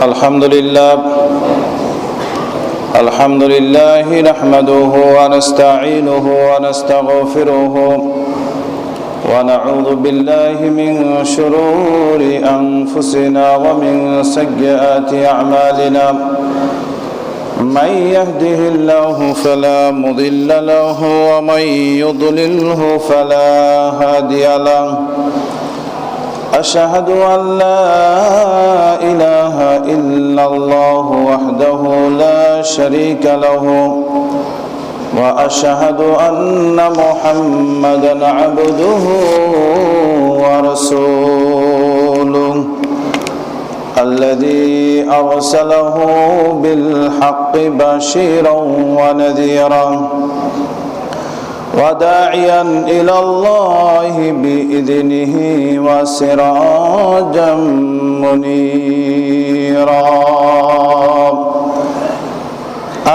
الحمد لله نحمده ونستعينه ونستغفره ونعوذ بالله من شرور أنفسنا ومن سيئات أعمالنا من يهده الله فلا مضل له ومن يضلله فلا هادي له أشهد أن لا إله إلا الله وحده لا شريك له وأشهد أن محمدًا عبده ورسوله الذي أرسله بالحق بشيرا ونذيرا وداعيا إلى الله بإذنه وسراجا منيرا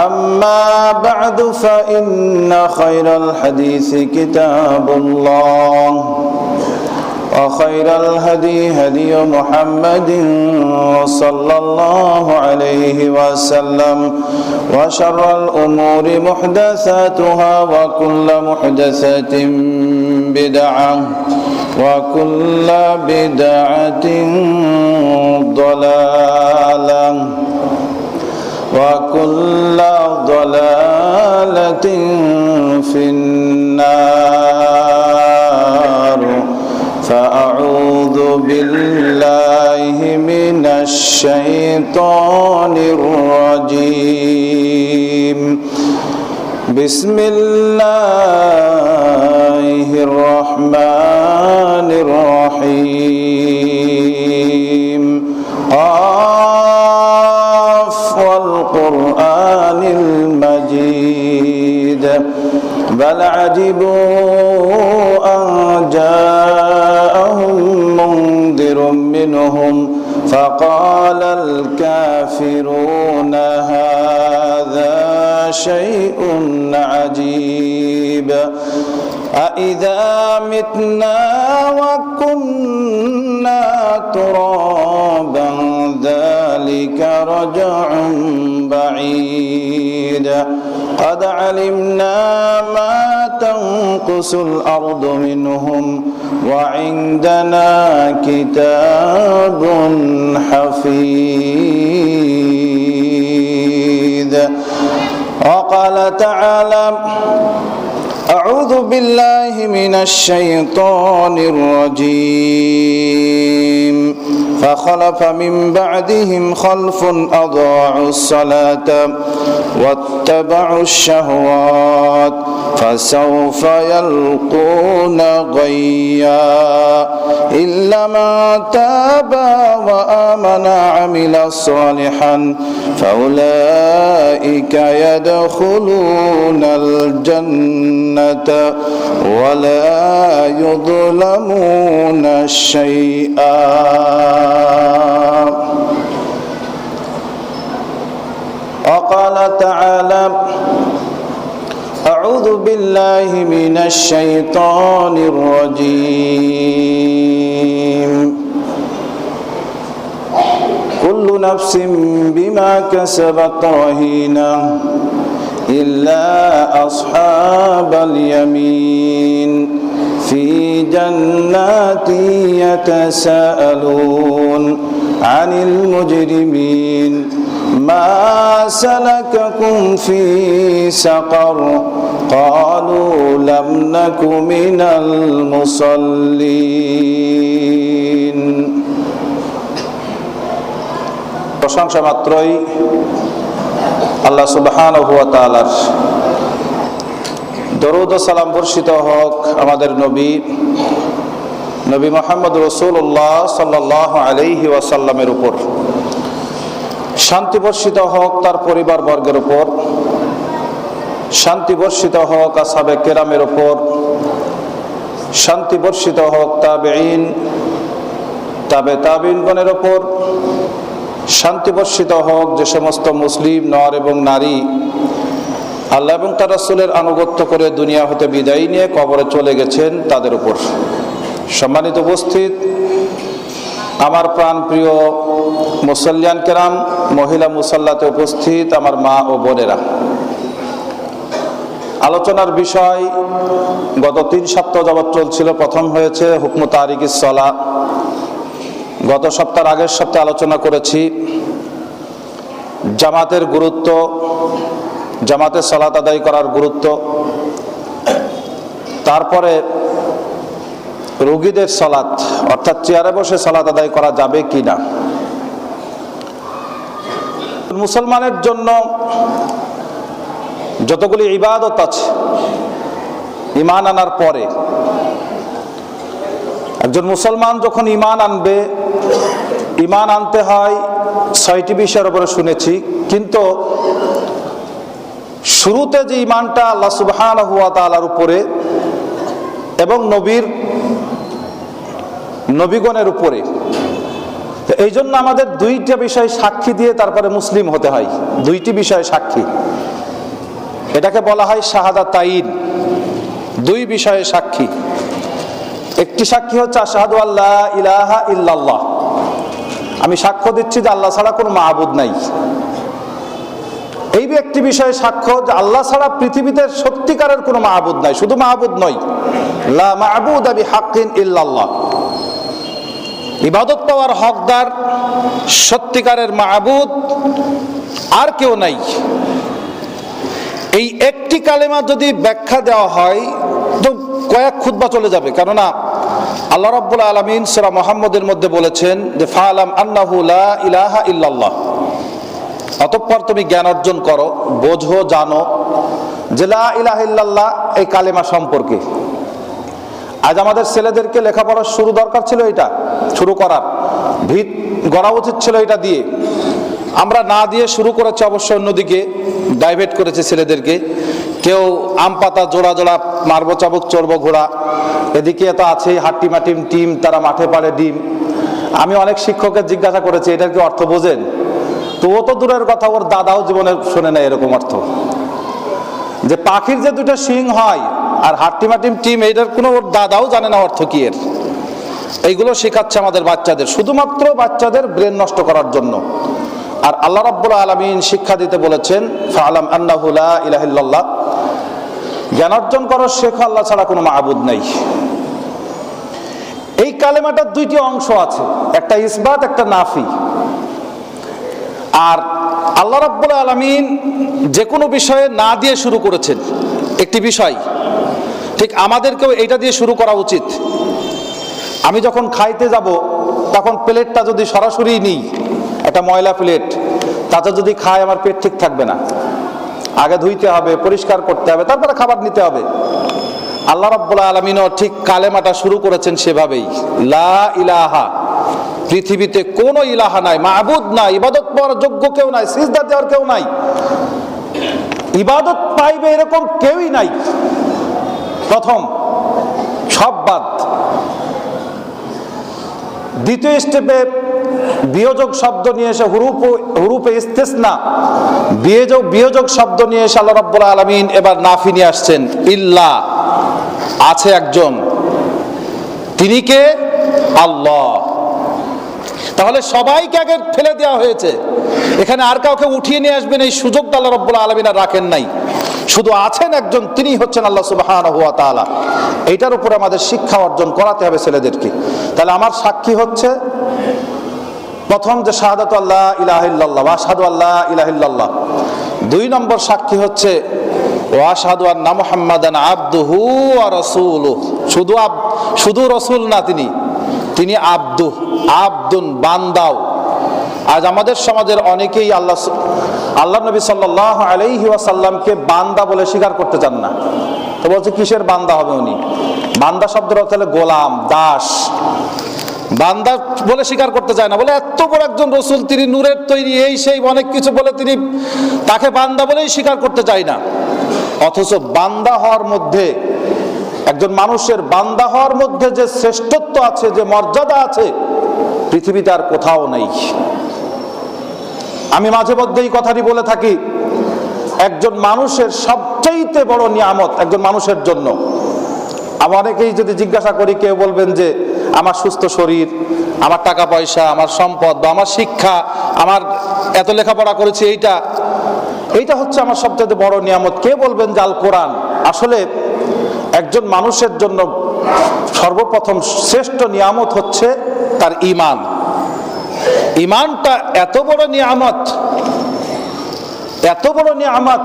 أما بعد فإن خير الحديث كتاب الله وخير الهدي هدي محمد صلى الله عليه وسلم وشر الأمور محدثاتها وكل محدثة بدعة وكل بدعة ضلالة وكل ضلالة في النار فأعوذ بالله من الشيطان الرجيم بسم الله الرحمن الرحيم قاف والقرآن المجيد بل عجبوا أن جاءهم منذر منهم فقال الكافرون هذا شيء عجيب أإذا متنا وكنا ترابا ذلك رجع بعيد قد علمنا ما تنقص الأرض منهم وعندنا كتاب حفيظ وقال تعالى أعوذ بالله من الشيطان الرجيم فخلف من بعدهم خلف أضاعوا الصلاة واتبعوا الشهوات فسوف يلقون غيا إلا من تاب وآمن عمل صالحا فأولئك يدخلون الجنة ولا يظلمون شيئا وقال تعالى أعوذ بالله من الشيطان الرجيم كل نفس بما كسبت رهينة إلا أصحاب اليمين في جنات يتساءلون عن المجرمين ما سلككم في سقر قالوا لم نك من المصلين প্রশংসা মাত্রই আল্লাহ সুবহানাহু ওয়া তাআলার, দরুদ ও সালাম বর্ষিত হোক আমাদের নবী মুহাম্মদ রাসূলুল্লাহ সাল্লাল্লাহু আলাইহি ওয়াসাল্লামের উপর। শান্তি বর্ষিত হোক তার পরিবার বর্গের উপর, শান্তি বর্ষিত হোক আসহাবে কেরামের উপর, শান্তি বর্ষিত হোক তাবেঈন তাবেঈনগণের উপর, শান্তি বর্ষিত হোক যে সমস্ত মুসলিম নর এবং নারী আল্লাহ এবং তার রাসূলের আনুগত্য করে দুনিয়া হতে বিদায় নিয়ে কবরে চলে গেছেন তাদের উপর। সম্মানিত উপস্থিত, আমার প্রাণ প্রিয় মুসল্লিয়ান কেরাম, মহিলা মুসল্লাতে উপস্থিত আমার মা ও বোনেরা, আলোচনার বিষয় গত 3 সপ্তাহ যাবৎ চলছিল। প্রথম হয়েছে হুকমু তারিকিস সালাহ। গত সপ্তাহের আগের সপ্তাহে আলোচনা করেছি জামাতের গুরুত্ব, জামাতে সালাত আদায় করার গুরুত্ব, তারপরে রোগীদের সালাত অর্থাৎ চেয়ারে বসে সালাত আদায় করা যাবে কি না। মুসলমানের জন্য যতগুলি ইবাদত আছে ঈমান আনার পরে, একজন মুসলমান যখন ঈমান আনবে, ঈমান আনতে হয় 6টি বিষয়ের উপরে শুনেছি, কিন্তু শুরুতে যে ঈমানটা আল্লাহ সুবহানাহু ওয়া তাআলার উপরে এবং নবীগণের উপরে, এই জন্য আমাদের 2টা বিষয় সাক্ষী দিয়ে তারপরে মুসলিম হতে হয়। 2টি বিষয় সাক্ষী, এটাকে বলা হয় শাহাদাতাইন। 2 বিষয়ে সাক্ষী। একটি সাক্ষী হচ্ছে আশহাদু আল্লা ইলাহা ইল্লাল্লাহ, আমি সাক্ষ্য দিচ্ছি যে আল্লাহ ছাড়া কোনো মাবুদ নাই। এই একটি বিষয়ে সাক্ষ্য যে আল্লাহ ছাড়া পৃথিবীতে সত্যিকারের কোনো মাবুদ নাই। শুধু মাবুদ নয়, লা মা'বুদা বিহাক্কিন ইল্লাল্লাহ, ইবাদত পাওয়ার হকদার সত্যিকারের মাবুদ আর কেউ নাই। এই একটি কালেমা যদি ব্যাখ্যা দেওয়া হয় তো কয়েক খুতবা চলে যাবে, কেননা আল্লাহ রাব্বুল আলামিন সূরা মুহাম্মদের মধ্যে বলেছেন যে ফাআলাম আন্নাহু লা ইলাহা ইল্লাল্লাহ, অতঃপর তুমি জ্ঞান অর্জন করো, বোঝো, জানো যে লা ইলাহা ইল্লাল্লাহ এই কালেমা সম্পর্কে। আজ আমাদের ছেলেদেরকে লেখাপড়ার শুরু দরকার ছিল, এটা শুরু করার ভিত গড়া উচিত ছিল এটা দিয়ে। আমরা না দিয়ে শুরু করেছি, অবশ্য অন্যদিকে ডাইভার্ট করেছে ছেলেদেরকে। কেউ আম পাতা জোড়া জোড়া মারবো চাবুক চড়বো ঘোড়া, এদিকে তো আছেই হাট্টিমাটিম টিম, তারা মাঠে পাড়ে ডিম। আমি অনেক শিক্ষকের জিজ্ঞাসা করেছি এটার কি অর্থ বোঝেন, তো ও তো দূরের কথা, ওর দাদাও জীবনে শোনে না এরকম অর্থ। যে পাখির যে 2টা শিং হয় আর হাট্টিমাটিম টিম, এইটার কোনো ওর দাদাও জানে না অর্থ কি এর। এইগুলো শেখাচ্ছে আমাদের বাচ্চাদের, শুধুমাত্র বাচ্চাদের ব্রেন নষ্ট করার জন্য। আর আল্লাহ রাব্বুল আলামিন শিক্ষা দিতে বলেছেন ফাআলাম আন্নাহু লা ইলাহা ইল্লাল্লাহ, জ্ঞান অর্জন করো, শেখো আল্লাহ ছাড়া কোনো মাবুদ নাই। এই কালেমাটার 2টি অংশ আছে, একটা ইসবাত, একটা নাফি। আর আল্লাহ রাব্বুল আলামিন যে কোনো বিষয়ে না দিয়ে শুরু করেছেন একটি বিষয়, ঠিক আমাদেরকেও এইটা দিয়ে শুরু করা উচিত। আমি যখন খাইতে যাব তখন প্লেটটা যদি সরাসরি নিই, একটা ময়লা প্লেট, তাতে যদি খাই আমার পেট ঠিক থাকবে না। আগে ধুইতে হবে, পরিষ্কার করতে হবে, তারপরে খাবার নিতে হবে। আল্লাহ রাব্বুল আলামিনও ঠিক কালেমাটা শুরু করেছেন সেভাবেই, লা ইলাহা, পৃথিবীতে কোনো ইলাহা নাই, মাবুদ নাই, ইবাদত পাওয়ার যোগ্য কেউ নাই, সিজদা দেওয়ার কেউ নাই, ইবাদত পাইবে এরকম কেউই নাই। প্রথম সব বাদ। দ্বিতীয় স্টেপে বিয়োজক শব্দ নিয়ে এসে হুরুফে ইস্তেসনা, বিয়োজক শব্দ নিয়ে এসে আল্লাহ রাব্বুল আলামিন এবার নাফি নিয়ে আসছেন, ইল্লা, আছে একজন, তিনি কে? আল্লাহ। তাহলে সবাইকে আগে ফেলে দেওয়া হয়েছে, এখানে আর কাউকে উঠিয়ে নিয়ে আসবেন এই সুযোগটা আল্লাহ রাব্বুল আলামিন আর রাখেন নাই। শুধু আছেন একজন, তিনি হচ্ছেন আল্লাহ সুবহানাহু ওয়া তাআলা। এইটার উপরে আমাদের শিক্ষা অর্জন করাতে হবে ছেলেদেরকে। তাহলে আমার সাক্ষী হচ্ছে প্রথম যে শাহাদাতু আল্লা ইলাহা ইল্লাল্লাহ, ওয়া আশহাদু আল্লা ইলাহা ইল্লাল্লাহ। 2 নম্বর সাক্ষী হচ্ছে ওয়া আশহাদু আন্না মুহাম্মাদান আবদুহু ওয়া রাসূলুহু। শুধু রাসূল না, তিনি আব্দুন, বান্দাও। আজ আমাদের সমাজের অনেকেই আল্লাহ নবী সাল্লাল্লাহু আলাইহি ওয়াসাল্লামকে বান্দা বলে স্বীকার করতে চান না। তো বলছে কিসের বান্দা হবে উনি? বান্দা শব্দের অর্থ হলো গোলাম, দাস। বান্দা বলে স্বীকার করতে চায় না, বলে এত বড় একজন রসুল, তিনি নূরের তৈরি, এই সেই অনেক কিছু বলে তিনি তাকে বান্দা বলেই স্বীকার করতে চায় না। অথচ বান্দা হওয়ার মধ্যে, একজন মানুষের বান্দা হওয়ার মধ্যে যে শ্রেষ্ঠত্ব আছে, যে মর্যাদা আছে, পৃথিবীতে আর কোথাও নেই। আমি মাঝে মধ্যে এই কথাটি বলে থাকি, একজন মানুষের সবচেয়ে বড় নিয়ামত একজন মানুষের জন্য। আমি অনেকেই যদি জিজ্ঞাসা করি, কেউ বলবেন যে আমার সুস্থ শরীর, আমার টাকা পয়সা, আমার সম্পদ বা আমার শিক্ষা, আমার এত লেখাপড়া করেছি, এইটা হচ্ছে আমার সবচেয়ে বড় নিয়ামত। কে বলবেন যে আল কোরআন? আসলে একজন মানুষের জন্য সর্বপ্রথম শ্রেষ্ঠ নিয়ামত হচ্ছে তার ঈমান। ঈমানটা এত বড় নিয়ামত, এত বড় নিয়ামত,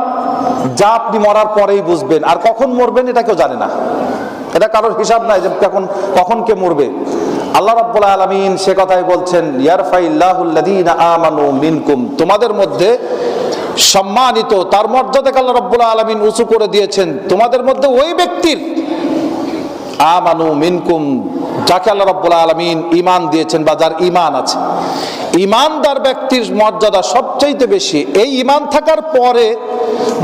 যা আপনি মরার পরেই বুঝবেন। আর কখন মরবেন এটা কেউ জানে না, এটা কারোর হিসাব নাই যে কখন কে মরবে। আল্লাহ রাব্বুল আলামিন সে কথাই বলছেন, ইয়ারফাইল্লাহুল্লাযীনা আমানু মিনকুম, তোমাদের মধ্যে সম্মানিত, তার মর্যাদাকে আল্লাহ রাব্বুল আলামিন উঁচু করে দিয়েছেন। তোমাদের মধ্যে ওই ব্যক্তির, আমানু মিনকুম, যাকে আল্লাহ রাব্বুল আলামিন ঈমান দিয়েছেন বা যার ঈমান আছে। ঈমানদার ব্যক্তির মর্যাদা সবচাইতে বেশি। এই ঈমান থাকার পরে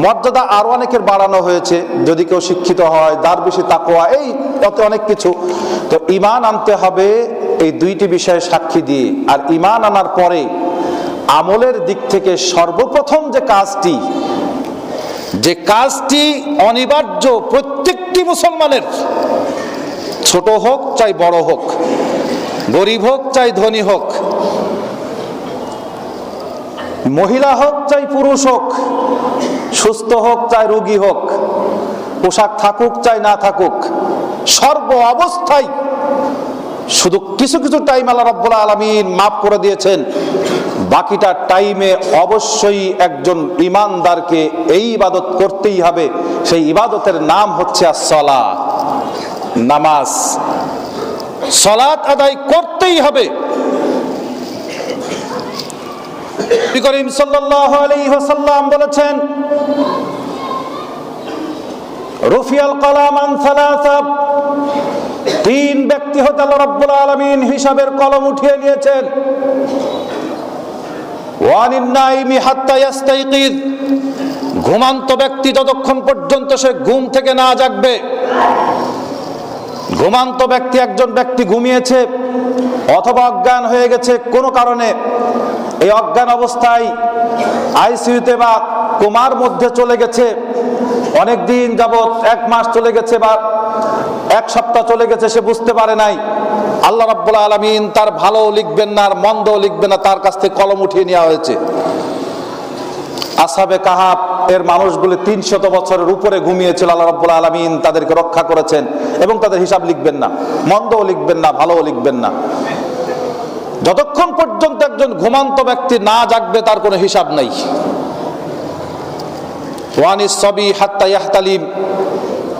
মর্যাদা আরো অনেকের বাড়ানো হয়েছে, যদি কেউ শিক্ষিত হয়, যার বেশি তাকওয়া, এই অত অনেক কিছু। তো ঈমান আনতে হবে এই দুইটি বিষয়ে সাক্ষী দিয়ে। আর ঈমান আনার পরে আমলের দিক থেকে সর্বপ্রথম যে কাজটি অনিবার্য প্রত্যেকটি মুসলমানের, ছোট হোক চাই বড় হোক, গরিব হোক চাই ধনী হোক, মহিলা হোক চাই পুরুষ হোক, সুস্থ হোক চাই রোগী হোক, পোশাক থাকুক চাই না থাকুক, সর্ব অবস্থায়, শুধু কিছু কিছু টাইম আল্লাহ রাব্বুল আলামিন মাফ করে দিয়েছেন, বাকিটা টাইমে অবশ্যই একজন ঈমানদারকে এই ইবাদত করতেই হবে। সেই ইবাদতের নাম হচ্ছে as-সালাত, নামাজ। সালাত আদায় করতেই হবে। নবী করিম সাল্লাল্লাহু আলাইহি ওয়াসাল্লাম বলেছেন, রুফিয়াল কালাম আন সালাসা, তিন ব্যক্তি হতে আল্লাহ রাব্বুল আলামিন হিসাবের কলম উঠিয়ে নিয়েছেন। ওয়ানিন নাইমি হাত্তা ইয়াস্তাইকিজ, ঘুমান্ত ব্যক্তি যতক্ষণ পর্যন্ত সে ঘুম থেকে না জাগবে। ঘুমান্ত ব্যক্তি, একজন ব্যক্তি ঘুমিয়েছে অথবা অজ্ঞান হয়ে গেছে কোনো কারণে, এই অজ্ঞান অবস্থায় আইসিইউতে বা কোমার মধ্যে চলে গেছে, অনেক দিন যাবত, 1 মাস চলে গেছে বা 1 সপ্তাহ চলে গেছে, সে বুঝতে পারে নাই। আল্লাহ রাব্বুল আলামিন তার ভালোও লিখবেন না আর মন্দও লিখবেন না, তার কাছ থেকে কলম উঠিয়ে নেওয়া হয়েছে। আসহাবে কাহাফ এর মানুষগুলো 300 বছরের উপরে ঘুমিয়েছিল, আল্লাহ রাব্বুল আলামিন তাদেরকে রক্ষা করেছেন এবং তাদের হিসাব লিখবেন না, মন্দও লিখবেন না, ভালোও লিখবেন না। যতক্ষণ পর্যন্ত একজন ঘুমান্ত ব্যক্তি না জাগবে তার কোনো হিসাব নাই। ওয়ানিস সাবি হাত্তা ইয়াহতালিম,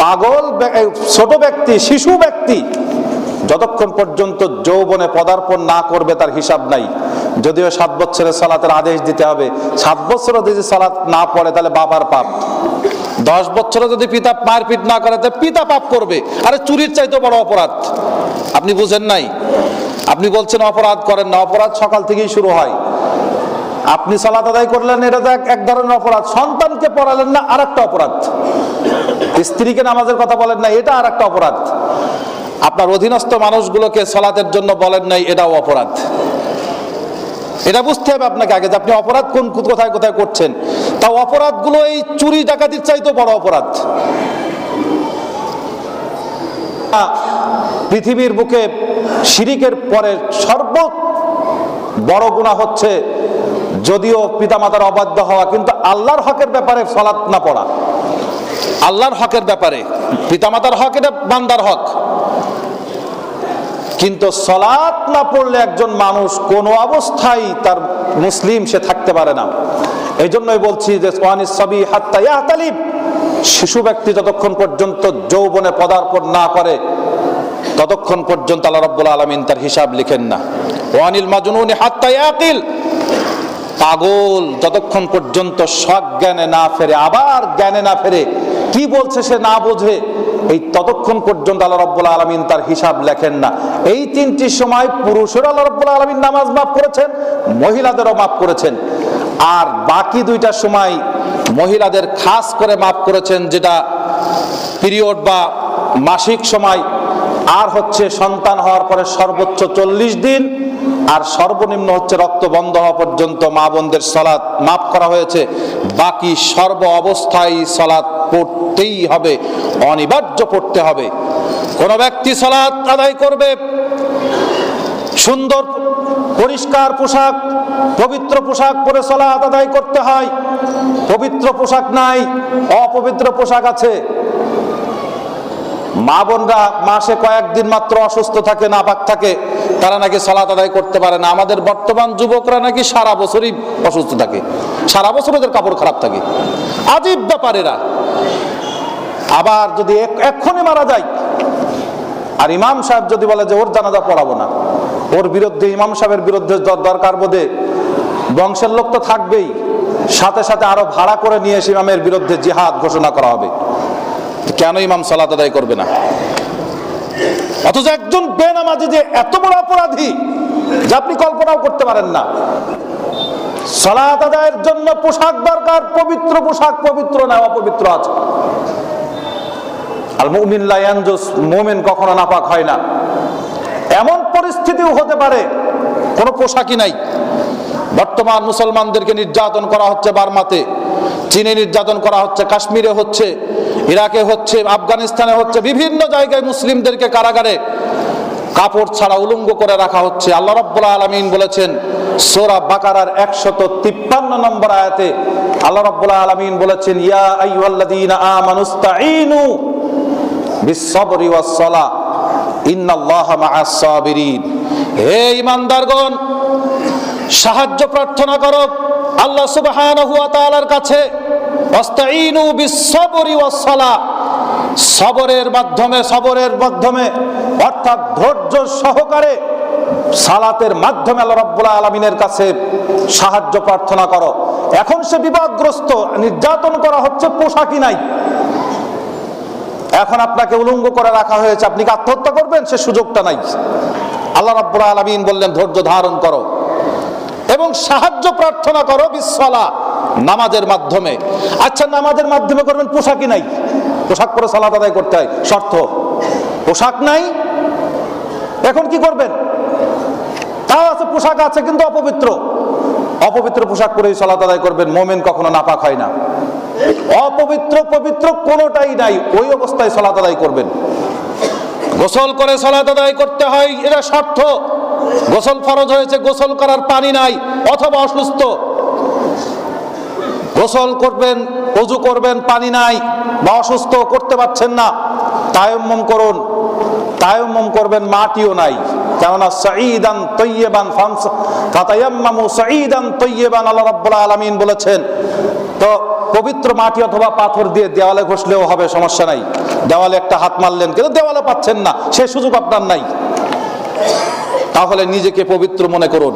পাগল ছোট ব্যক্তি, শিশু ব্যক্তি যতক্ষণ পর্যন্ত যৌবনে পদার্পণ না করবে তার হিসাব নাই। যদিও 7 বছরের সালাতের আদেশ দিতে হবে, 7 বছরও যদি সালাত না পড়ে তাহলে বাবার পাপ, 10 বছরে যদি পিতা মারপিট না করে তাহলে পিতা পাপ করবে। আরে চুরির চাইতে বড় অপরাধ, আপনি বুঝেন নাই? আপনি বলছেন অপরাধ করেন না, অপরাধ সকাল থেকেই শুরু হয়। আপনি সালাত আদায় করলেন, এটা তো এক ধরনের অপরাধ। সন্তানকে পড়ালেন না, আরেকটা অপরাধ। স্ত্রীকে নামাজের কথা বলেন না, এটা আরেকটা অপরাধ। আপনার অধীনস্থ মানুষগুলোকে সালাতের জন্য বলেন নাই, এটাও অপরাধ। এটা বুঝতে হবে আপনাকে আগে যে আপনি অপরাধ কোথায় কোথায় করছেন। তাও অপরাধগুলো এই চুরি ডাকাতির চাইতেও বড় অপরাধ। পৃথিবীর বুকে শিরিকের পরে সর্ব বড় গুনাহ হচ্ছে যদিও পিতামাতার অবাধ্য হওয়া, কিন্তু আল্লাহর হকের ব্যাপারে সালাত না পড়া। আল্লাহর হকের ব্যাপারে, পিতামাতার হক এটা বান্দার হক, কিন্তু সালাত না পড়লে একজন মানুষ কোনো অবস্থায় তার মুসলিম সে থাকতে পারে না। এই জন্যই বলছি যে ওয়ানিস সাবি হাত্তা ইয়াহতালিম, শিশু ব্যক্তি যতক্ষণ পর্যন্ত যৌবনে পদার্পণ না করে ততক্ষণ পর্যন্ত আল্লাহ রাব্বুল আলামিন তার হিসাব লিখেন না। ওয়ানিল মাজনুনি হাত্তা ইয়াকিল, পাগল যতক্ষণ পর্যন্ত সজ্ঞানে না ফেরে, আবার জ্ঞানে না ফেরে, কি বলছে সে না বোঝে, এই ততক্ষণ পর্যন্ত আল্লাহ রাব্বুল আলামিন তার হিসাব লেখেন না। এই 3টি সময় পুরুষেরও আল্লাহ রাব্বুল আলামিন নামাজ মাফ করেছেন, মহিলাদেরও মাফ করেছেন। আর বাকি 2টা সময় মহিলাদের খাস করে মাফ করেছেন, যেটা পিরিয়ড বা মাসিক সময়, আর হচ্ছে সন্তান হওয়ার পরে সর্বোচ্চ 40 দিন, আর সর্বনিম্ন হচ্ছে রক্ত বন্ধ হওয়া পর্যন্ত মা বোনদের সালাত মাফ করা হয়েছে। বাকি সর্ব অবস্থায় সালাত পড়তেই হবে, অনিবার্য পড়তে হবে। কোন ব্যক্তি সালাত আদায় করবে সুন্দর পরিষ্কার পোশাক, পবিত্র পোশাক পরে সালাত আদায় করতে হয়। পবিত্র পোশাক নাই, অপবিত্র পোশাক আছে। মা বোনরা মাসে কয়েকদিন মাত্র অসুস্থ থাকে, নাপাক থাকে, তারা নাকি সালাত আদায় করতে পারে না। আমাদের বর্তমান যুবকরা নাকি সারা বছরই অসুস্থ থাকে, সারা বছর ওদের কাপড় খারাপ থাকে। আজীব ব্যাপার এরা। আবার যদি এক্ষুনি মারা যায় আর ইমাম সাহেব যদি বলে যে ওর জানাজা পড়াবো না, ওর বিরুদ্ধে, ইমাম সাহেবের বিরুদ্ধে দরকার বোধে বংশের লোক তো থাকবেই, সাথে সাথে আরো ভাড়া করে নিয়ে এসে ইমামের বিরুদ্ধে জিহাদ ঘোষণা করা হবে। কেন ইমাম সালাত আদায় করবে না? অথচ একজন বেনামাজি যে এত বড় অপরাধী যা আপনি কল্পনাও করতে পারেন না। সালাত আদায়ের জন্য পোশাক দরকার, পবিত্র পোশাক, পবিত্র না অপবিত্র আছে। আল মুমিন লা ইয়ানজুস, মুমিন কখনো নাপাক হয় না। এমন পরিস্থিতিও হতে পারে কোনো পোশাকই নাই। বর্তমান মুসলমানদেরকে নির্যাতন করা হচ্ছে বার্মাতে, চীনে নির্যাতন করা হচ্ছে, কাশ্মীরে হচ্ছে, ইরাকে হচ্ছে, আফগানিস্তানে হচ্ছে, বিভিন্ন জায়গায় মুসলিমদেরকে কারাগারে কাপড় ছাড়া উলঙ্গ করে রাখা হচ্ছে। আল্লাহ রাব্বুল আলামিন বলেছেন সূরা বাকারার 153 নম্বর আয়াতে, আল্লাহ রাব্বুল আলামিন বলেছেন ইয়া আইয়ুহাল্লাযীনা আমানুস্তাঈনু বিস-সাবরি ওয়াস-সালাহ ইন্নাল্লাহা মা'আস সাবিরিন। হে ঈমানদারগণ, সাহায্য প্রার্থনা করো আল্লাহ সুবহানাহু ওয়া তাআলার কাছে। ওয়াস্তাঈনু বিস-সাবরি ওয়াস-সালাহ, সবরের মাধ্যমে অর্থাৎ ধৈর্য সহকারে সালাতের মাধ্যমে আল্লাহ রাব্বুল আলামিনের কাছে সাহায্য প্রার্থনা করো। এখন সে বিপদগ্রস্ত, নির্যাতন করা হচ্ছে, পোশাকই নাই। এখন আপনাকে উলঙ্গ করে রাখা হয়েছে, আপনি কি আত্মহত্যা করবেন? সে সুযোগটা নাই। আল্লাহ রাব্বুল আলামিন বললেন ধৈর্য ধারণ করো এবং সাহায্য প্রার্থনা করো বিসসালাহ, নামাজের মাধ্যমে। আচ্ছা, নামাজের মাধ্যমে করবেন, পোশাকই নাই, পোশাক পরে সালাত আদায় করতে হয়, শর্ত। পোশাক নাই, এখন কি করবেন? তাও আছে, পোশাক আছে কিন্তু অপবিত্র। অপবিত্র পোশাক পরেই সালাত আদায় করবেন। মুমিন কখনো নাপাক হয় না। অপবিত্র পবিত্র কোনোটাই নাই, ওই অবস্থায় সালাত আদায় করবেন। গোসল করে সালাত আদায় করতে হয়, এটা শর্ত। গোসল ফরজ হয়েছে, গোসল করার পানি নাই অথবা অসুস্থ, গোসল করবেন, ওযু করবেন, পানি নাই বা অসুস্থ, করতে পারছেন না, তায়াম্মুম করুন। তায়াম্মুম করবেন, মাটিও নাই, কেননা সাঈদান তাইয়্যিবান ফাতায়াম্মামু সাঈদান তাইয়্যিবান আল্লাহ রাব্বুল আলামিন বলেছেন। তো পবিত্র মাটি অথবা পাথর দিয়ে দেওয়ালে ঘষলেও হবে, সমস্যা নাই। দেওয়ালে একটা হাত মারলেন কিন্তু দেওয়ালে পাচ্ছেন না, সে সুযোগ আপনার নাই। তাহলে নিজেকে পবিত্র মনে করুন,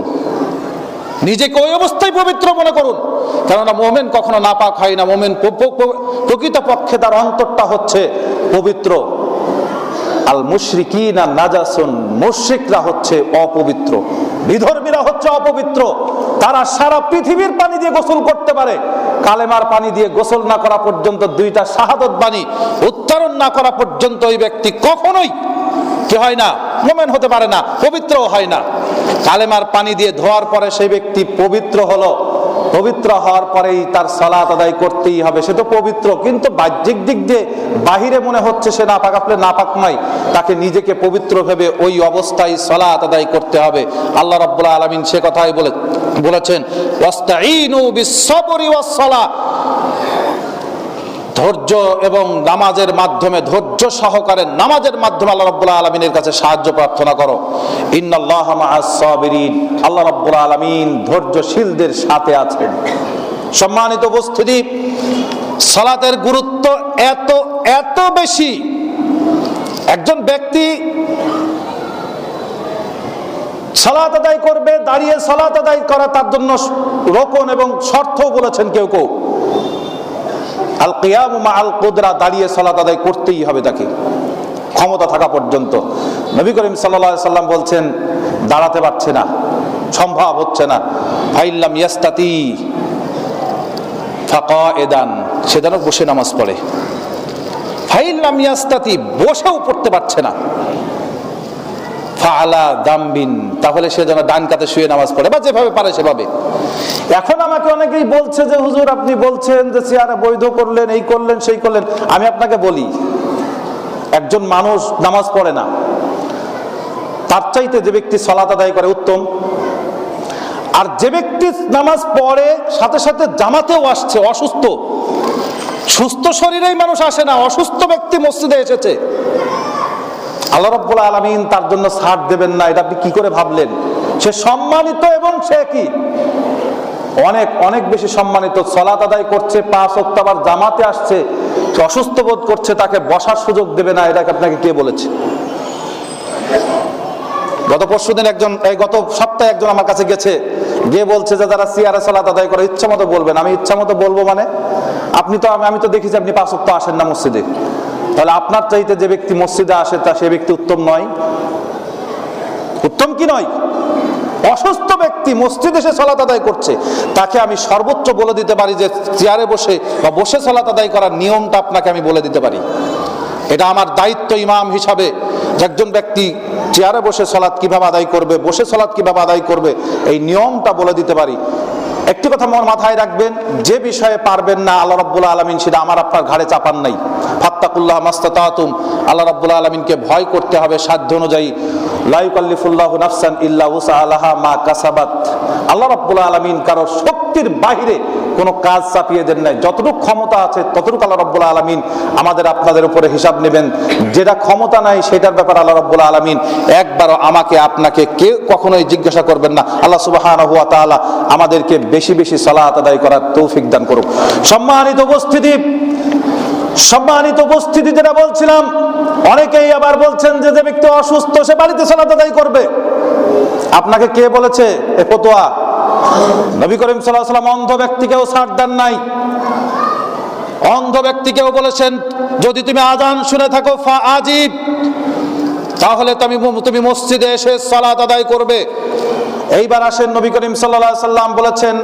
নিজেকে ওই অবস্থায় পবিত্র মনে করুন, কেননা মুমিন কখনো নাপাক হয় না। মুমিন প্রকৃতপক্ষে তার অন্তরটা হচ্ছে পবিত্র। আল মুশরিকিনা নাজাসুন, মুশরিকরা হচ্ছে অপবিত্র, বিধর্মীরা হচ্ছে অপবিত্র। তারা সারা পৃথিবীর পানি দিয়ে গোসল করতে পারে, কালেমার পানি দিয়ে গোসল না করা পর্যন্ত, দুইটা শাহাদত বাণী উচ্চারণ না করা পর্যন্ত ওই ব্যক্তি কখনোই কি হয় না, মুমিন হতে পারে না, পবিত্রও হয় না। কালেমার পানি দিয়ে ধোয়ার পরে সেই ব্যক্তি পবিত্র হলো, পবিত্র হওয়ার পরেই তার সালাত আদায় করতেই হবে। সে তো পবিত্র, কিন্তু বাহ্যিক দিক দিয়ে বাহিরে মনে হচ্ছে সে নাপাক, আসলে নাপাক নয়। তাকে নিজেকে পবিত্র ভেবে ওই অবস্থায় সালাত আদায় করতে হবে। আল্লাহ রাব্বুল আলামিন সে কথাই বলেছেন ওয়াস্তাঈনু বিস-সাবরি ওয়াস-সালাহ, ধৈর্য এবং নামাজের মাধ্যমে, ধৈর্য সহকারে নামাজের মাধ্যমে আল্লাহ রাব্বুল আলামিনের কাছে সাহায্য প্রার্থনা করো। ইন্নাল্লাহা মা'আস সাবিরিন, আল্লাহ রাব্বুল আলামিন ধৈর্যশীলদের সাথে আছেন। সম্মানিত উপস্থিতি, সালাতের গুরুত্ব এত এত বেশি। একজন ব্যক্তি সালাত আদায় করবে, দাঁড়িয়ে সালাত আদায় করা তার জন্য রোকন এবং শর্তও বলেছেন কেউ কেউ। আল কিয়ামু মা'আল কুদরা, দাঁড়িয়ে সালাত আদায় করতেই হবে তাকে, ক্ষমতা থাকা পর্যন্ত। নবী করিম সাল্লাল্লাহু আলাইহি সাল্লাম বলছেন দাঁড়াতে পারছে না, সম্ভব হচ্ছে না, ফাইল্লাম ইয়াস্তাতি ফাকাইদান, সে যেন বসে নামাজ পড়ে। ফাইল্লাম ইয়াস্তাতি, বসেও পড়তে পারছে না, ফাআলা দামবিন, তাহলে সে যেন ডান কাতে শুয়ে নামাজ পড়ে, বা যেভাবে পারে সেভাবে। এখন আমাকে অনেকেই বলছে যে হুজুর আপনি বলছেন যে চেয়ারে বৈধ করলেন, এই করলেন, সেই করলেন। আমি আপনাকে বলি, একজন মানুষ নামাজ পড়ে না, তার চাইতে যে ব্যক্তি সালাত আদায় করে উত্তম। আর যে ব্যক্তি নামাজ পড়ে সাথে সাথে জামাতেও আসছে, অসুস্থ, সুস্থ শরীরেই মানুষ আসে না, অসুস্থ ব্যক্তি মসজিদে এসেছে, আল্লাহ রাব্বুল আলামিন তার জন্য ছাড় দেবেন না, এটা আপনি কি করে ভাবলেন? সে সম্মানিত এবং সে কি অনেক অনেক বেশি সম্মানিত। সালাত আদায় করছে, 5 ওয়াক্ত আবার জামাতে আসছে, অসুস্থ বোধ করছে, তাকে বসার সুযোগ দেবে না, এটাকে আপনাকে কে বলেছে? গত সপ্তাহে একজন আমার কাছে গেছে, গিয়ে বলছে যে যারা চেয়ারে সালাত আদায় করে ইচ্ছা মতো বলবেন। আমি ইচ্ছা মতো বলবো মানে? আমি তো দেখেছি আপনি 5 ওয়াক্ত আসেন না মসজিদে, তাহলে আপনার চাইতে যে ব্যক্তি মসজিদে আসে তা সে ব্যক্তি উত্তম নয়? উত্তম কি নয়? অসুস্থ ব্যক্তি মসজিদে এসে সালাত আদায় করছে, তাকে আমি সর্বোচ্চ বলে দিতে পারি যে চেয়ারে বসে বা বসে সালাত আদায় করার নিয়মটা আপনাকে আমি বলে দিতে পারি। এটা আমার দায়িত্ব ইমাম হিসাবে, যে একজন ব্যক্তি চেয়ারে বসে সালাত কিভাবে আদায় করবে, বসে সালাত কিভাবে আদায় করবে, এই নিয়মটা বলে দিতে পারি। একটি কথা মাথায় রাখবেন, যে বিষয়ে পারবেন না আল্লাহ রাব্বুল আলামিন সেটা আমার আপনার ঘাড়ে চাপান নাই। ফাত্তাকুল্লাহ মাস্তাতাতুম, আল্লাহ রাব্বুল আলামিনকে ভয় করতে হবে সাধ্য অনুযায়ী। লা ইউকাল্লিফুল্লাহু নাফসান ইল্লা উসআলাহা মা কাসাবাত। আল্লাহ রাব্বুল আলামিন কারো শক্তির বাইরে কোনো কাজ চাপিয়ে দেন নাই। যতটুকু ক্ষমতা আছে ততটুকু আল্লাহ রাব্বুল আলামিন আমাদের আপনাদের উপরে হিসাব নেবেন। যেটা ক্ষমতা নাই সেটার ব্যাপারে আল্লাহ রাব্বুল আলামিন একবারও আমাকে আপনাকে কেউ কখনোই জিজ্ঞাসা করবেন না। আল্লাহ সুবহানাহু ওয়া তাআলা আমাদেরকে বেশি বেশি সালাত আদায় করার তৌফিক দান করুক। সম্মানিত উপস্থিতি, যেটা বলছিলাম, অনেকেই আবার বলছেন যে যে ব্যক্তি অসুস্থ সে বাড়িতে সালাত আদায় করবে। আপনাকে কে বলেছে এ ফতোয়া? নবী করিম সাল্লাল্লাহু আলাইহি ওয়াসাল্লাম অন্ধ ব্যক্তিকেও ছাড় দেন নাই। অন্ধ ব্যক্তিকেও বলেছেন যদি তুমি আযান শুনে থাকো ফাআজিব, তাহলে তুমি মসজিদে এসে সালাত আদায় করবে। এইবার আসেন, নবী করিম সাল্লাল্লাহু আলাইহি ওয়াসাল্লাম বলেছেন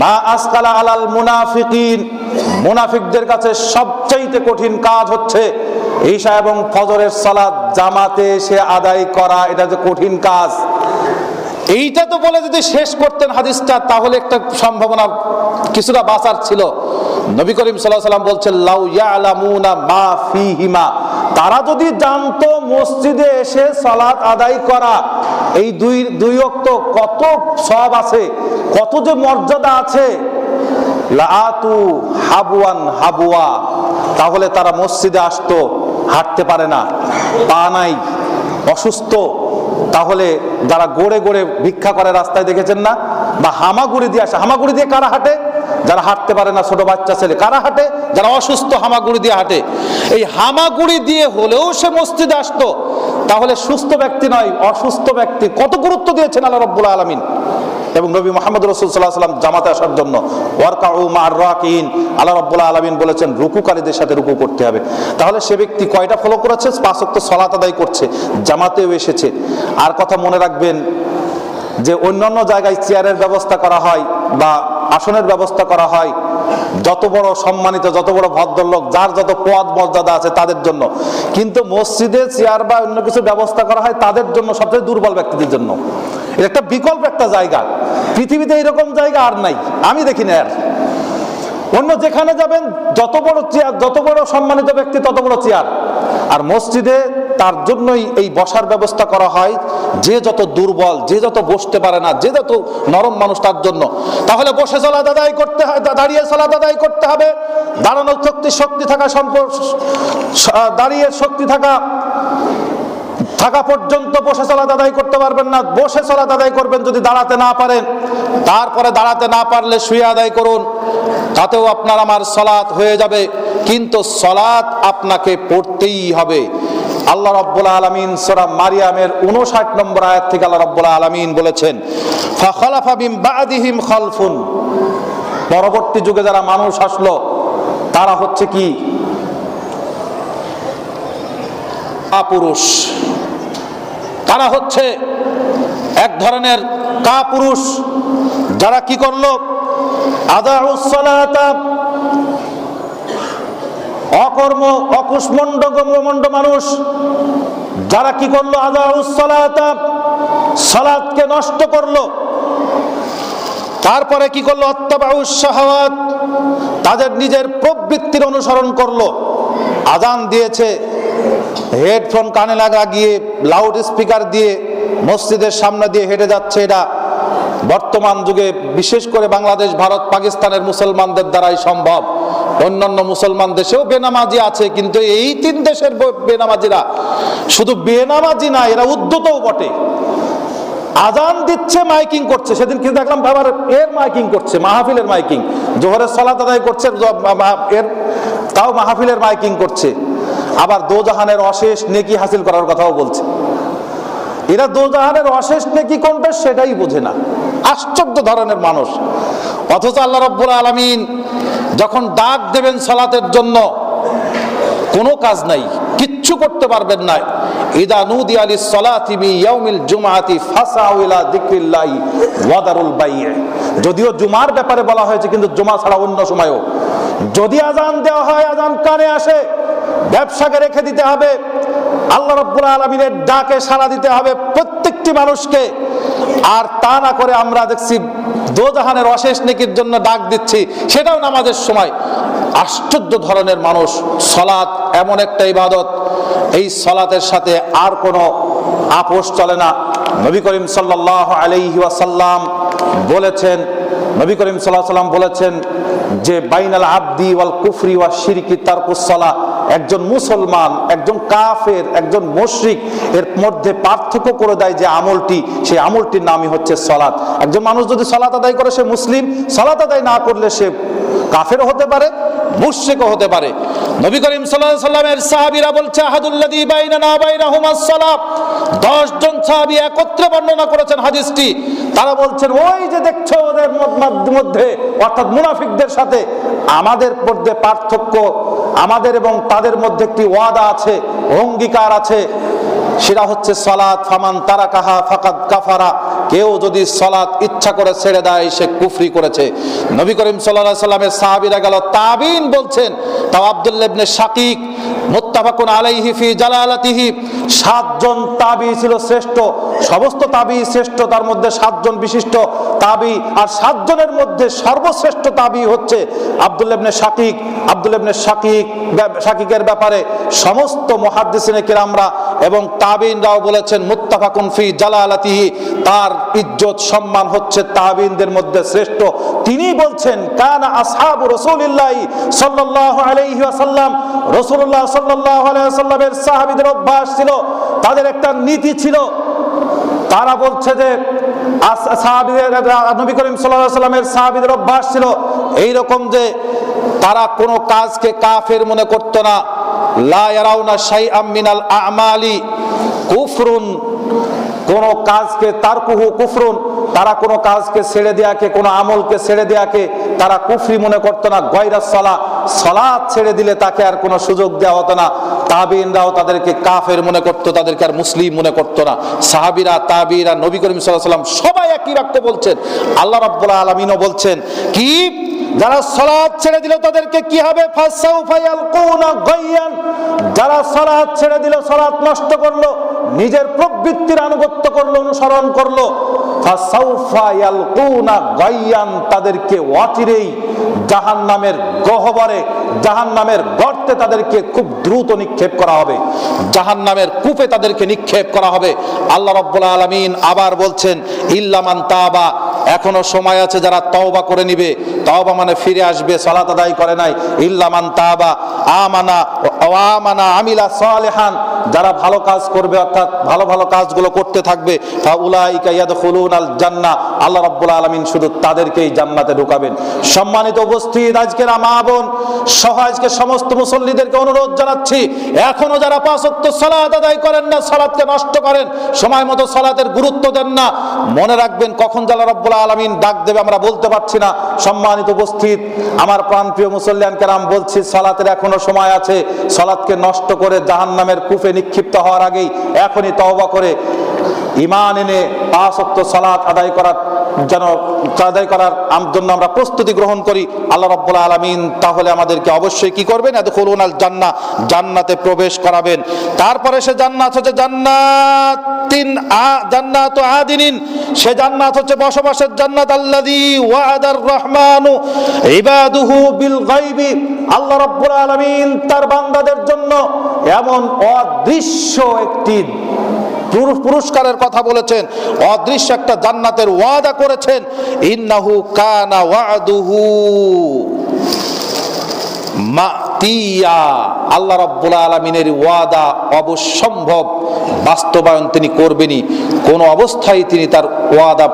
মা আসকালা আলাল মুনাফিকিন, মুনাফিকদের কাছে সবচেয়ে কঠিন কাজ হচ্ছে ঈশা এবং ফজরের সালাত জামাতে এসে আদায় করা। এটা যে কঠিন কাজ, এইটা তো বলে যদি শেষ করতেন হাদিসটা, তাহলে একটা সম্ভাবনা কিছুটা বাঁচার ছিল। নবী করিম সাল্লাল্লাহু আলাইহি ওয়াসাল্লাম বলছেন লাউ ইয়ালামুনা মা ফিহিমা, তারা যদি জানতো মসজিদে এসে সালাত আদায় করা এই দুই ওয়াক্ত কত সওয়াব আছে, কত যে মর্যাদা আছে, লাআতু হাবওয়ান হাবওয়া, তাহলে তারা মসজিদে আসতো। হাঁটতে পারে না, পা নাই, অসুস্থ, তাহলে যারা গড়ে গড়ে ভিক্ষা করে রাস্তায় দেখেছেন না, বা হামাগুড়ি দিয়ে আসে, হামাগুড়ি দিয়ে কারা হাঁটে? যারা হাঁটতে পারে না, ছোট বাচ্চা ছেলে। কারা হাঁটে? যারা অসুস্থ, হামাগুড়ি দিয়ে হাঁটে। এই হামাগুড়ি দিয়ে হলেও সে মসজিদে আসতো, তাহলে সুস্থ ব্যক্তি নয় অসুস্থ ব্যক্তি কত গুরুত্ব দিয়েছেন আল্লাহ রাব্বুল আলামিন। এবং নবী মুহাম্মদ রাসূলুল্লাহ সাল্লাল্লাহু আলাইহি ওয়াসাল্লাম জামাতে আসার জন্য ওয়ারকাউ মা'আর রাকিন, আল্লাহ রাব্বুল আলামিন বলেছেন রুকুকারীদের সাথে রুকু করতে হবে। তাহলে সে ব্যক্তি কয়টা ফলো করেছে? 5 ওয়াক্ত সালাত আদায় করছে, জামাতেও এসেছে। আর কথা মনে রাখবেন যে অন্যান্য জায়গায় চেয়ারের ব্যবস্থা করা হয় বা আসনের ব্যবস্থা করা হয় যত বড় সম্মানিত, যত বড় ভদ্রলোক, যার যত পদ মর্যাদা আছে তাদের জন্য, কিন্তু মসজিদে চেয়ার বা অন্য কিছু ব্যবস্থা করা হয় তাদের জন্য, সবচেয়ে দুর্বল ব্যক্তিদের জন্য। এটা একটা বিকল্প একটা জায়গা, পৃথিবীতে এরকম জায়গা আর নাই, আমি দেখি না। আর অন্য যেখানে যাবেন যত বড় চেয়ার, যত বড় সম্মানিত ব্যক্তি তত বড় চেয়ার। আর মসজিদে তার জন্যই এই বসার ব্যবস্থা করা হয়, যে যত দুর্বল, যে যত বসতে পারে না, যে যত নরম মানুষ তার জন্য। তাহলে বসে সালাত আদায় করতে হয়, দাঁড়িয়ে সালাত আদায় করতে হবে। দাঁড়ানোর শক্তি থাকা দাঁড়িয়ে শক্তি থাকা পর্যন্ত বসে সালাত আদায় করতে পারবেন না। বসে সালাত আদায় করবেন যদি দাঁড়াতে না পারেন, তারপরে দাঁড়াতে না পারলে শুয়ে আদায় করুন, তাতেও আপনার আমার সালাত হয়ে যাবে। কিন্তু সালাত আপনাকে পড়তেই হবে। আল্লাহ রাব্বুল আলামিন সূরা মারিয়ামের 59 নম্বর আয়াত থেকে আল্লাহ রাব্বুল আলামিন বলেছেন ফাখালাফা মিন বা'দিহিম খালফুন, পরবর্তী যুগে যারা মানুষ আসলো তারা হচ্ছে কি? কাপুরুষ। তারা হচ্ছে এক ধরনের কাপুরুষ, যারা কি করলো? আদাউস সালাতা, অকর্ম অকুশমন্ড মানুষ, যারা কি করলো? আদাউস সালাতা, সালাতকে নষ্ট করলো। তারপরে কি করলো? আত্তাবাউস শাহাওয়াত, তাদের নিজের প্রবৃত্তির অনুসরণ করলো। আজান দিয়েছে, হেডফোন কানে লাগিয়ে লাউড স্পিকার দিয়ে মসজিদের সামনে দিয়ে হেঁটে যাচ্ছে, এটা বর্তমান যুগে বিশেষ করে বাংলাদেশ, ভারত, পাকিস্তানের মুসলমানদের দ্বারাই সম্ভব। অন্যান্য মুসলমান দেশেও বেনামাজি আছে, কিন্তু এই 3 দেশের বেনামাজিরা শুধু বেনামাজি না, এরা উদ্ধতও বটে। আজান দিচ্ছে, মাইকিং করছে। সেদিন কি দেখলাম, আবার এর মাইকিং করছে, মাহফিলের মাইকিং। জোহরের সালাত আদায় করছে, এর তাও মাহফিলের মাইকিং করছে। আবার দোজাহানের অশেষ নেকি হাসিল করার কথাও বলছে। এরা দোজাহানের অশেষ নেকি কোনটা সেটাই বোঝে না। আশ্চর্য ধরনের মানুষ। অথচ আল্লাহ রাব্বুল আলামিন যখন ডাক দেবেন সালাতের জন্য, কোনো কাজ নাই, কিচ্ছু করতে পারবেন না। ইদা নুদিয়া লিস-সালাতি মিন ইয়াউমিল জুমআতি ফাসাউ ইলা যিকরিল্লাহি ওয়া দারুল বাই'a। যদিও জুমার ব্যাপারে বলা হয়েছে, কিন্তু জুমা ছাড়া অন্য সময়ও যদি আজান দেওয়া হয়, আজান কানে আসে, ব্যবসাকে রেখে দিতে হবে, আল্লাহ রাব্বুল আলামিনের ডাকে সাড়া দিতে হবে প্রত্যেকটি মানুষকে। আর তা না করে আমরা দেখছি দোজাহানের অশেষ নেকির জন্য ডাক দিচ্ছি, সেটাও নামাজের সময়। আশ্চর্য ধরনের মানুষ। সালাত এমন একটা ইবাদত, এই সালাতের সাথে আর কোনো আপোষ চলে না। নবী করিম সাল্লাল্লাহু আলাইহি ওয়াসাল্লাম বলেছেন, নবী করিম সাল্লাল্লাহু আলাইহি ওয়াসাল্লাম বলেছেন যে বাইনাল আবদি ওয়াল কুফরি ওয়াশ শিরকি তারকুস সালাহ। একজন মুসলমান, একজন কাফের, একজন মুশরিক, এর মধ্যে পার্থক্য করে দেয় যে আমলটি, সেই আমলটির নামই হচ্ছে সালাত। একজন মানুষ যদি সালাত আদায় করে সে মুসলিম, সালাত আদায় না করলে সে কাফেরও হতে পারে, মুশরিকও হতে পারে। নবী করিম সাল্লাল্লাহু আলাইহি ওয়াসাল্লামের সাহাবীরা বলছে আহাদুল্লাযী বাইনানা বাইনাহুমাস সালাত। 10 জন সাহাবী একত্রে বর্ণনা করেছেন হাদিসটি। তারা বলছেন, ওই যে দেখছো ওদের মধ্যে, অর্থাৎ মুনাফিকদের সাথে আমাদের মধ্যে পার্থক্য, আমাদের এবং তাদের মধ্যে একটি ওয়াদা আছে, অঙ্গীকার আছে, সেটা হচ্ছে সালাত। ফামান তারাকাহা ফাকাদ কাফারা। কেউ যদি সালাত ইচ্ছা করে ছেড়ে দেয়, সে কুফরি করেছে। নবী করিম সাল্লাল্লাহু আলাইহি সাল্লামের সাহাবীরা গেল, তাবিন বলছেন, তাও আব্দুল্লাহ ইবনে শাকিক মুত্তাফাকুন আলাইহি ফি জালালাতিহি। 7 জন তাবি ছিল শ্রেষ্ঠ, সমস্ত তাবি শ্রেষ্ঠ, তার মধ্যে 7 জন বিশিষ্ট তাবি, আর 7 জনের মধ্যে সর্বশ্রেষ্ঠ তাবি হচ্ছে আব্দুল্লাহ ইবনে শাকিক। আব্দুল্লাহ ইবনে শাকিকের ব্যাপারে সমস্ত মুহাদ্দিসিনে কিরামরা এবং তাবিনরাও বলেছেন মুত্তাফাকুন ফি জালালাতিহি, তার ইজ্জত সম্মান হচ্ছে তাবিনদের মধ্যে শ্রেষ্ঠ। তিনি বলছেন কানা আসহাবু রাসূলিল্লাহি সাল্লাল্লাহু আলাইহি ওয়াসাল্লাম, রাসূলুল্লাহ সাল্লাল্লাহু আলাইহি ওয়াসাল্লামের সাহাবীদের অভ্যাস ছিল, তাদের একটা নীতি ছিল। তারা বলছে যে নবী করিম সাল্লাল্লাহু আলাইহি ওয়াসাল্লামের সাহাবীদের অভ্যাস ছিল এইরকম যে তারা কোনো কাজকে কাফের মনে করত না। লা ইয়ারাউনা শাইআম মিনাল আমালি কুফরুন। কোনো কাজকে তারকুহু কুফরুন, তারা কোনো কাজকে ছেড়ে দেয়াকে, কোনো আমলকে ছেড়ে দেয়াকে তারা কুফরি মনে করত না। গয়রাস সালাহ, সালাত ছেড়ে দিলে তাকে আর কোনো সুযোগ দেওয়া হতো না। তাবিনরাও তাদেরকে কাফের মনে করত, তাদেরকে আর মুসলিম মনে করত না। সাহাবীরা, তাবিরা, নবী করিম সাল্লাল্লাহু আলাইহি ওয়াসাল্লাম সবাই একই বাক্য বলছেন। আল্লাহ রাব্বুল আলামিনও বলছেন কি, যারা সালাত ছেড়ে দিল তাদেরকে কি হবে, ফাসাউফা ইয়ালকুনা গায়য়ান। যারা সালাত ছেড়ে দিল, সালাত নষ্ট করলো, নিজের প্রবৃত্তির আনুগত্য করলো, অনুসরণ করলো, ফাসাউফা ইয়ালকুনা গায়য়ান, তাদেরকে অচিরেই জাহান্নামের গহ্বরে, জাহান্নামের গর্তে তাদেরকে খুব দ্রুত নিক্ষেপ করা হবে, জাহান্নামের কূপে তাদেরকে নিক্ষেপ করা হবে। আল্লাহ রাব্বুল আলামিন আবার বলছেন ইল্লা মান তাবা, এখনো সময় আছে যারা তওবা করে নিবে। তওবা মানে ফিরে আসবে, সালাত আদায় করে নাই। ইল্লা মান তাবা আমানা আমিলা সালিহান, যারা ভালো কাজ করবে, অর্থাৎ ভালো ভালো কাজগুলো করতে থাকবে, ফাউলাইকা ইয়াদখুলুনাল জান্নাহ, আল্লাহ রাব্বুল আলামিন শুধু তাদেরকেই জান্নাতে ঢুকাবেন। সম্মানিত উপস্থিত, আজকের মা বোন সহ আজকে সমস্ত মুসল্লিদেরকে অনুরোধ জানাচ্ছি, এখনো যারা 5 ওয়াক্ত সালাত আদায় করেন না, সালাতকে নষ্ট করেন, সময় মতো সালাতের গুরুত্ব দেন না, মনে রাখবেন কখন আল্লাহ রাব্বুল আলামিন ডাক দেবে আমরা বলতে পারছি না। সম্মানিত উপস্থিত, আমার প্রাণপ্রিয় মুসল্লিয়ান কেরাম, বলছি সালাতের এখনো সময় আছে। সালাতকে নষ্ট করে জাহান্নামের কূপে নিক্ষিপ্ত হওয়ার আগেই এখনই তওবা করে ঈমান এনে 5 ওয়াক্ত সালাত আদায় করার জন্য আমরা প্রস্তুতি গ্রহণ করি। আল্লাহ রাব্বুল আলামিন তাহলে আমাদেরকে অবশ্যই কি করবেন, ইয়াদখুলুনাল জান্নাহ, জান্নাতে প্রবেশ করাবেন। তারপরে সে জান্নাত হচ্ছে জান্নাতু আদিনিন, সে জান্নাত হচ্ছে বসবাসের জান্নাত। আল্লাযী ওয়া'দার রহমানু ইবাদুহু বিল গায়বি, আল্লাহ রাব্বুল আলামিন তার বান্দাদের জন্য এমন অদৃশ্য একটি পুরস্কারের কথা বলেছেন, অদৃশ্য একটা জান্নাতের ওয়াদা করেছেন। ইন্নাহু কানা ওয়াদুহু মাতিয়া, আল্লাহ রাব্বুল আলামিনের ওয়াদা অবশ্যম্ভব, বাস্তবায়ন তিনি করবেনই। কোন অবস্থায় তিনি তার ওয়াদা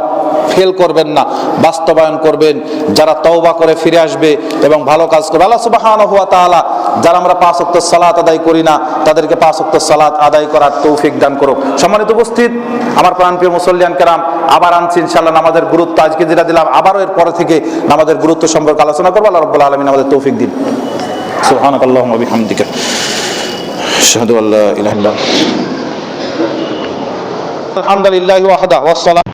ফেল করবেন না, বাস্তবায়ন করবেন। যারা তওবা করে ফিরে আসবে এবং ভালো কাজ করবে, আল্লাহ সুবহানাহু ওয়া তাআলা যারা আমরা 5 ওয়াক্ত সালাত আদায় করি না তাদেরকে 5 ওয়াক্ত সালাত আদায় করার তৌফিক দান করুক। সম্মানিত উপস্থিত, আমার প্রাণপ্রিয় মুসল্লিয়ান কেরাম, আবার আনছি ইনশাআল্লাহ নামাজের গুরুত্ব। আজকে যেটা দিলাম আবারও এর পরে থেকে নামাজের গুরুত্ব সম্পর্কে আলোচনা করবো। আল্লাহ রাব্বুল আলামিন আমাদের তৌফিক দিন। সুবহানাকাল্লাহুম্মা ওয়া বিহামদিকা আশহাদু আল্লা ইলাহা ইল্লা আনতা আলহামদুলিল্লাহি ওয়াহদা ওয়াস সালাম।